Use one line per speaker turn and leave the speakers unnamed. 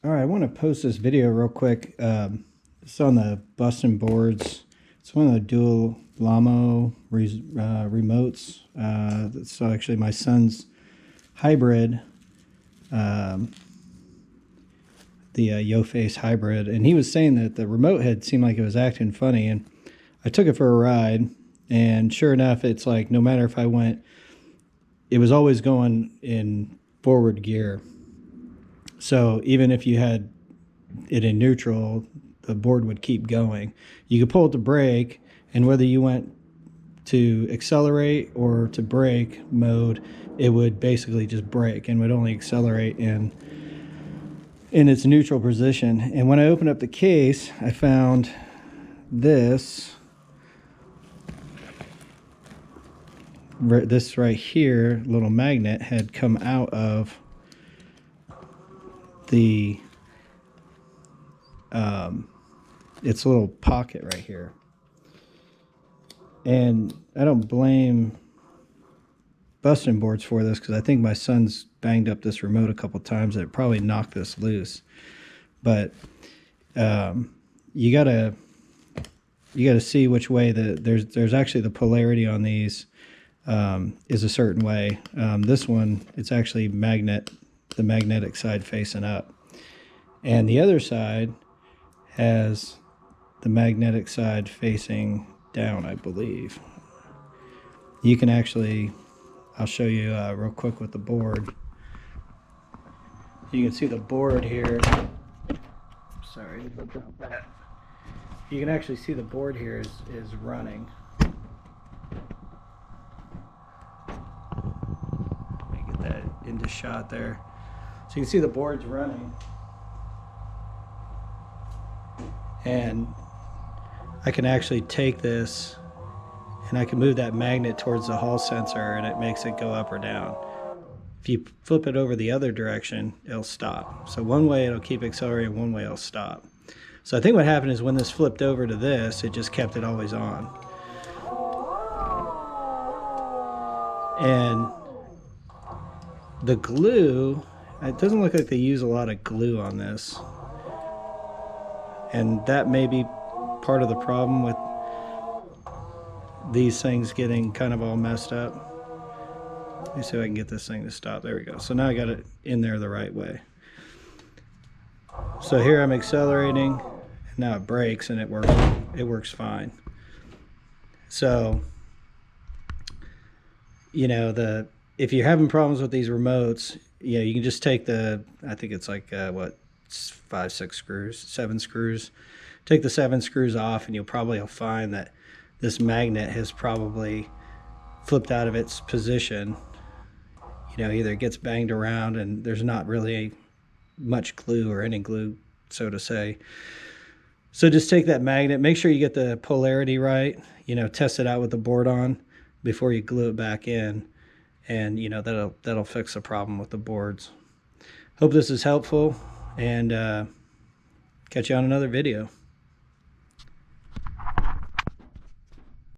All right, I want to post this video real quick. It's on the Bustin Boards. It's one of the Dualomo remotes. It's actually my son's hybrid, the Yo-Face hybrid. And he was saying that the remote head seemed like it was acting funny. And I took it for a ride. And sure enough, it's like no matter if I went, it was always going in forward gear. So even if you had it in neutral, the board would keep going. You could pull it to brake, and whether you went to accelerate or to brake mode, it would basically just brake and would only accelerate in its neutral position. And when I opened up the case, I found this right here, little magnet had come out of the its little pocket right here. And I don't blame Bustin Boards for this, because I think my son's banged up this remote a couple times and it probably knocked this loose. But you gotta see which way there's actually the polarity on these is a certain way. This one, it's actually the magnetic side facing up, and the other side has the magnetic side facing down, I believe. You can actually, I'll show you real quick with the board. You can see the board here. Sorry, drop that. You can actually see the board here is running. Let me get that into shot there. So you can see the board's running. And I can actually take this and I can move that magnet towards the hall sensor and it makes it go up or down. If you flip it over the other direction, it'll stop. So one way it'll keep accelerating, one way it'll stop. So I think what happened is when this flipped over to this, it just kept it always on. And the glue, it doesn't look like they use a lot of glue on this. And that may be part of the problem with these things getting kind of all messed up. Let me see if I can get this thing to stop. There we go. So now I got it in there the right way. So here I'm accelerating, and now it brakes and it works fine. So, you know, if you're having problems with these remotes, you know, you can just take I think it's like what, 5, 6 screws, 7 screws. Take the 7 screws off and you'll find that this magnet has probably flipped out of its position. You know, either it gets banged around and there's not really much glue or any glue, so to say. So just take that magnet, make sure you get the polarity right, you know, test it out with the board on before you glue it back in, and you know, that'll fix the problem with the boards. Hope this is helpful, and catch you on another video.